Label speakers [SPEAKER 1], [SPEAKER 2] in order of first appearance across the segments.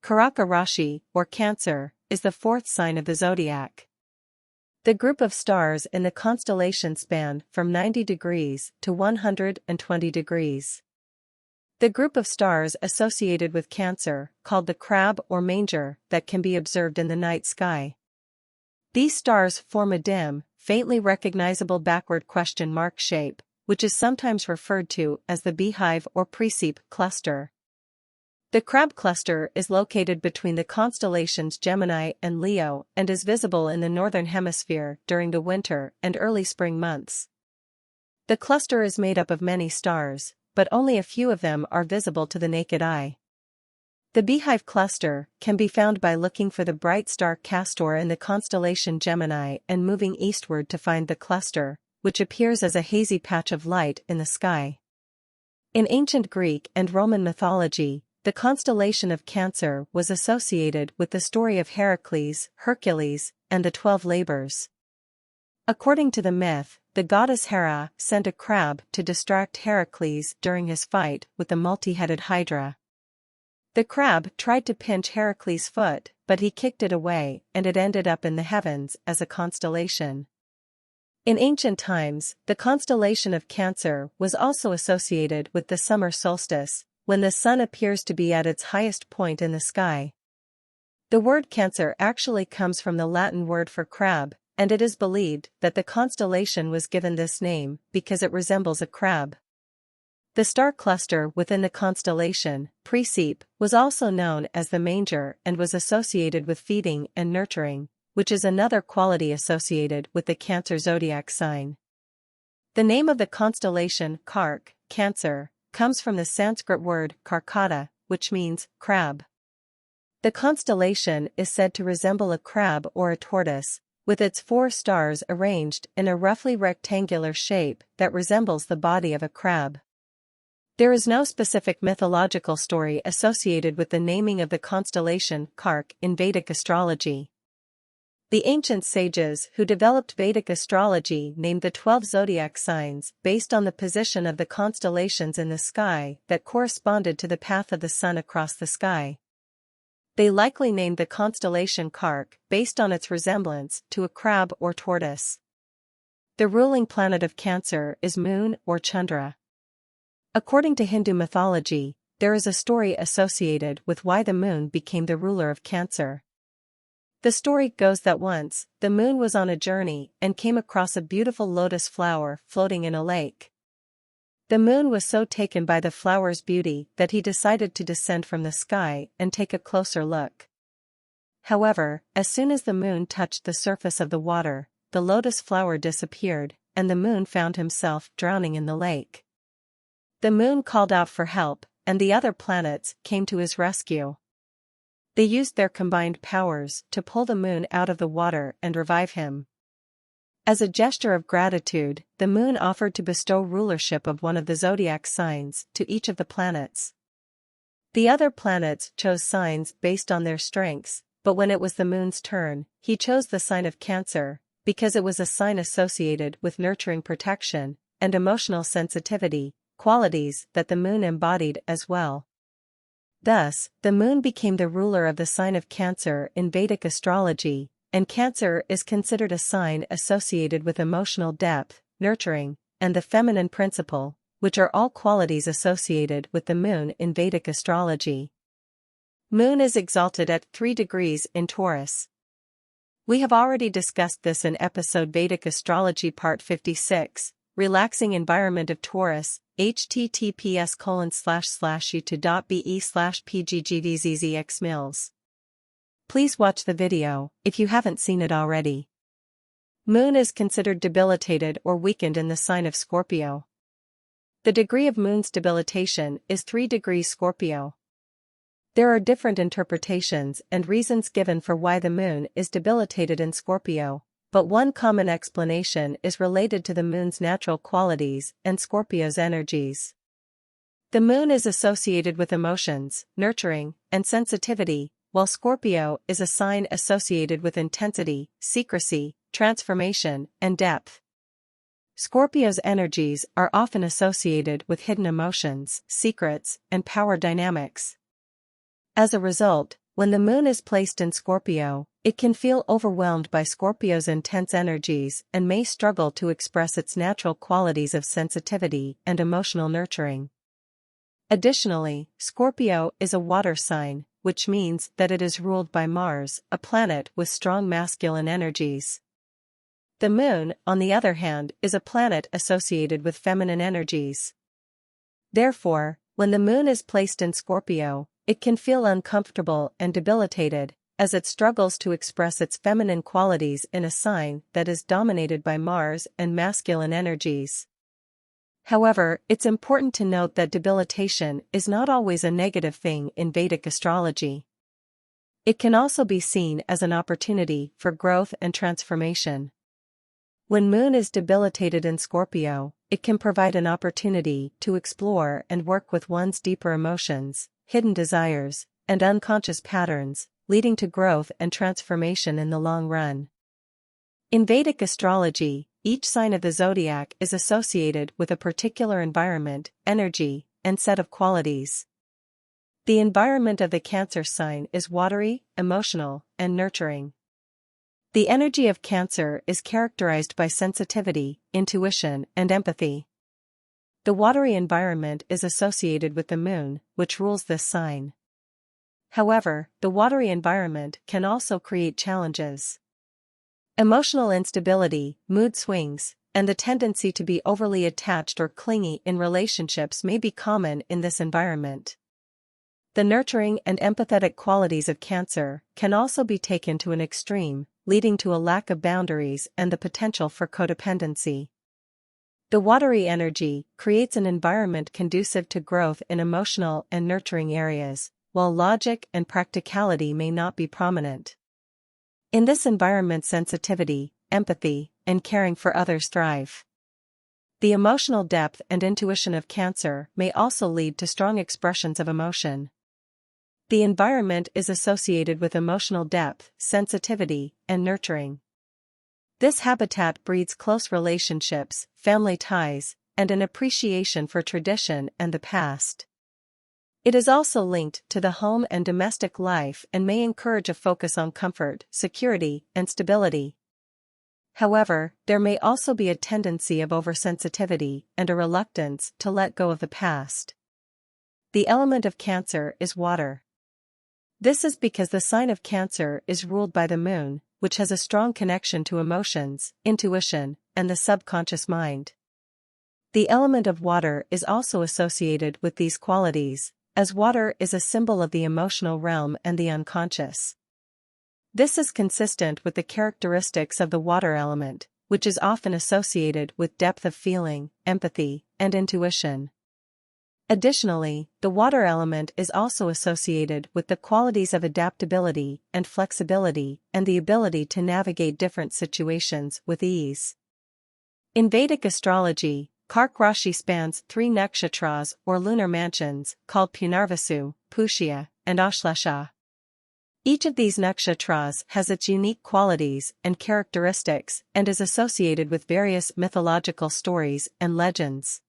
[SPEAKER 1] Karka Rashi, or Cancer, is the fourth sign of the zodiac. The group of stars in the constellation span from 90 degrees to 120 degrees. The group of stars associated with Cancer, called the crab or manger, that can be observed in the night sky. These stars form a dim, faintly recognizable backward question mark shape, which is sometimes referred to as the beehive or precept cluster. The crab cluster is located between the constellations Gemini and Leo and is visible in the northern hemisphere during the winter and early spring months. The cluster is made up of many stars, but only a few of them are visible to the naked eye. The beehive cluster can be found by looking for the bright star Castor in the constellation Gemini and moving eastward to find the cluster, which appears as a hazy patch of light in the sky. In ancient Greek and Roman mythology, the constellation of Cancer was associated with the story of Heracles, Hercules, and the 12 labors. According to the myth, the goddess Hera sent a crab to distract Heracles during his fight with the multi-headed Hydra. The crab tried to pinch Heracles' foot, but he kicked it away and it ended up in the heavens as a constellation. In ancient times, the constellation of Cancer was also associated with the summer solstice, when the sun appears to be at its highest point in the sky. The word Cancer actually comes from the Latin word for crab, and it is believed that the constellation was given this name because it resembles a crab. The star cluster within the constellation, precept, was also known as the manger and was associated with feeding and nurturing, which is another quality associated with the Cancer zodiac sign. The name of the constellation, Kark, Cancer, comes from the Sanskrit word Karkata, which means crab. The constellation is said to resemble a crab or a tortoise, with its 4 stars arranged in a roughly rectangular shape that resembles the body of a crab. There is no specific mythological story associated with the naming of the constellation Kark in Vedic astrology. The ancient sages who developed Vedic astrology named the 12 zodiac signs based on the position of the constellations in the sky that corresponded to the path of the sun across the sky. They likely named the constellation Kark based on its resemblance to a crab or tortoise. The ruling planet of Cancer is Moon or Chandra. According to Hindu mythology, there is a story associated with why the moon became the ruler of Cancer. The story goes that once, the moon was on a journey and came across a beautiful lotus flower floating in a lake. The moon was so taken by the flower's beauty that he decided to descend from the sky and take a closer look. However, as soon as the moon touched the surface of the water, the lotus flower disappeared, and the moon found himself drowning in the lake. The moon called out for help, and the other planets came to his rescue. They used their combined powers to pull the moon out of the water and revive him. As a gesture of gratitude, the moon offered to bestow rulership of one of the zodiac signs to each of the planets. The other planets chose signs based on their strengths, but when it was the moon's turn, he chose the sign of Cancer, because it was a sign associated with nurturing protection and emotional sensitivity, qualities that the moon embodied as well. Thus, the moon became the ruler of the sign of Cancer in Vedic astrology, and Cancer is considered a sign associated with emotional depth, nurturing, and the feminine principle, which are all qualities associated with the moon in Vedic astrology. Moon is exalted at 3 degrees in Taurus. We have already discussed this in episode Vedic Astrology Part 56, Relaxing Environment of Taurus, https://youtube.be/pggvzzxmils. Please watch the video, if you haven't seen it already. Moon is considered debilitated or weakened in the sign of Scorpio. The degree of Moon's debilitation is 3 degrees Scorpio. There are different interpretations and reasons given for why the Moon is debilitated in Scorpio, but one common explanation is related to the Moon's natural qualities and Scorpio's energies. The Moon is associated with emotions, nurturing, and sensitivity, while Scorpio is a sign associated with intensity, secrecy, transformation, and depth. Scorpio's energies are often associated with hidden emotions, secrets, and power dynamics. As a result, when the moon is placed in Scorpio, it can feel overwhelmed by Scorpio's intense energies and may struggle to express its natural qualities of sensitivity and emotional nurturing. Additionally, Scorpio is a water sign, which means that it is ruled by Mars, a planet with strong masculine energies. The moon, on the other hand, is a planet associated with feminine energies. Therefore, when the moon is placed in Scorpio, it can feel uncomfortable and debilitated, as it struggles to express its feminine qualities in a sign that is dominated by Mars and masculine energies. However, it's important to note that debilitation is not always a negative thing in Vedic astrology. It can also be seen as an opportunity for growth and transformation. When moon is debilitated in Scorpio, it can provide an opportunity to explore and work with one's deeper emotions, hidden desires, and unconscious patterns, leading to growth and transformation in the long run. In Vedic astrology, each sign of the zodiac is associated with a particular environment, energy, and set of qualities. The environment of the Cancer sign is watery, emotional, and nurturing. The energy of Cancer is characterized by sensitivity, intuition, and empathy. The watery environment is associated with the moon, which rules this sign. However, the watery environment can also create challenges. Emotional instability, mood swings, and the tendency to be overly attached or clingy in relationships may be common in this environment. The nurturing and empathetic qualities of Cancer can also be taken to an extreme, leading to a lack of boundaries and the potential for codependency. The watery energy creates an environment conducive to growth in emotional and nurturing areas, while logic and practicality may not be prominent. In this environment, sensitivity, empathy, and caring for others thrive. The emotional depth and intuition of Cancer may also lead to strong expressions of emotion. The environment is associated with emotional depth, sensitivity, and nurturing. This habitat breeds close relationships, family ties, and an appreciation for tradition and the past. It is also linked to the home and domestic life and may encourage a focus on comfort, security, and stability. However, there may also be a tendency of oversensitivity and a reluctance to let go of the past. The element of Cancer is water. This is because the sign of Cancer is ruled by the moon, which has a strong connection to emotions, intuition, and the subconscious mind. The element of water is also associated with these qualities, as water is a symbol of the emotional realm and the unconscious. This is consistent with the characteristics of the water element, which is often associated with depth of feeling, empathy, and intuition. Additionally, the water element is also associated with the qualities of adaptability and flexibility and the ability to navigate different situations with ease. In Vedic astrology, Kark Rashi spans 3 nakshatras or lunar mansions called Punarvasu, Pushya, and Ashlesha. Each of these nakshatras has its unique qualities and characteristics and is associated with various mythological stories and legends.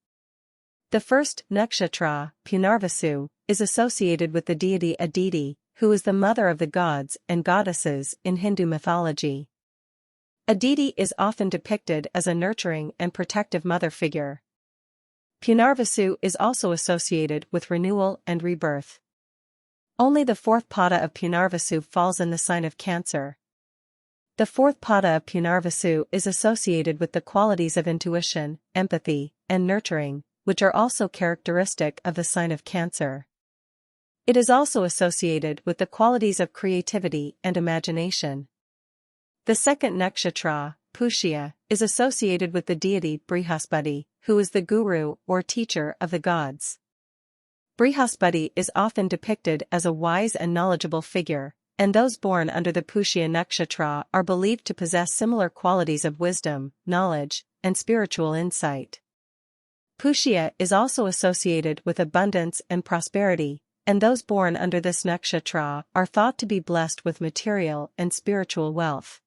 [SPEAKER 1] The first nakshatra, Punarvasu, is associated with the deity Aditi, who is the mother of the gods and goddesses in Hindu mythology. Aditi is often depicted as a nurturing and protective mother figure. Punarvasu is also associated with renewal and rebirth. Only the 4th pada of Punarvasu falls in the sign of Cancer. The 4th pada of Punarvasu is associated with the qualities of intuition, empathy, and nurturing, which are also characteristic of the sign of Cancer. It is also associated with the qualities of creativity and imagination. The second nakshatra, Pushya, is associated with the deity Brihaspati, who is the guru or teacher of the gods. Brihaspati is often depicted as a wise and knowledgeable figure, and those born under the Pushya nakshatra are believed to possess similar qualities of wisdom, knowledge, and spiritual insight. Pushya is also associated with abundance and prosperity, and those born under this nakshatra are thought to be blessed with material and spiritual wealth.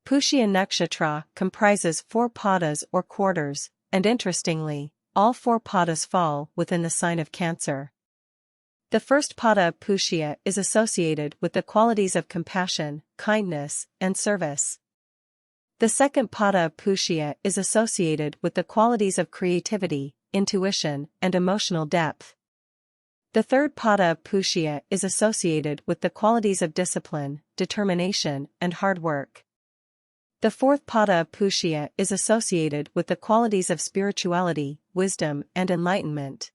[SPEAKER 1] Pushya nakshatra comprises 4 padas or quarters, and interestingly, all 4 padas fall within the sign of Cancer. The first pada of Pushya is associated with the qualities of compassion, kindness, and service. The second pada of Pushya is associated with the qualities of creativity, intuition, and emotional depth. The third pada of Pushya is associated with the qualities of discipline, determination, and hard work. The fourth pada of Pushya is associated with the qualities of spirituality, wisdom, and enlightenment.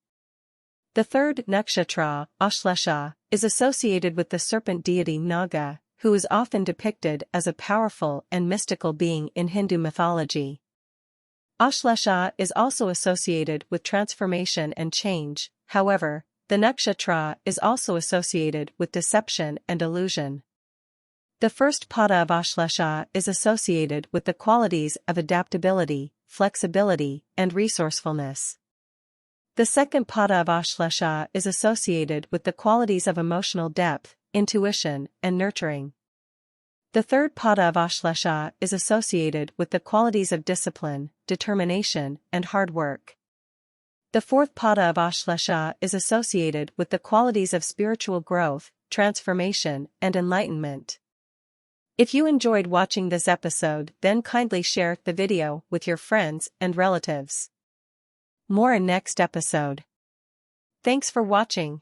[SPEAKER 1] The third Nakshatra, Ashlesha, is associated with the serpent deity Naga, who is often depicted as a powerful and mystical being in Hindu mythology. Ashlesha is also associated with transformation and change. However, the Nakshatra is also associated with deception and illusion. The first pada of Ashlesha is associated with the qualities of adaptability, flexibility, and resourcefulness. The second pada of Ashlesha is associated with the qualities of emotional depth, intuition, and nurturing. The third pada of Ashlesha is associated with the qualities of discipline, determination, and hard work. The fourth pada of Ashlesha is associated with the qualities of spiritual growth, transformation, and enlightenment. If you enjoyed watching this episode, then kindly share the video with your friends and relatives. More in next episode. Thanks for watching.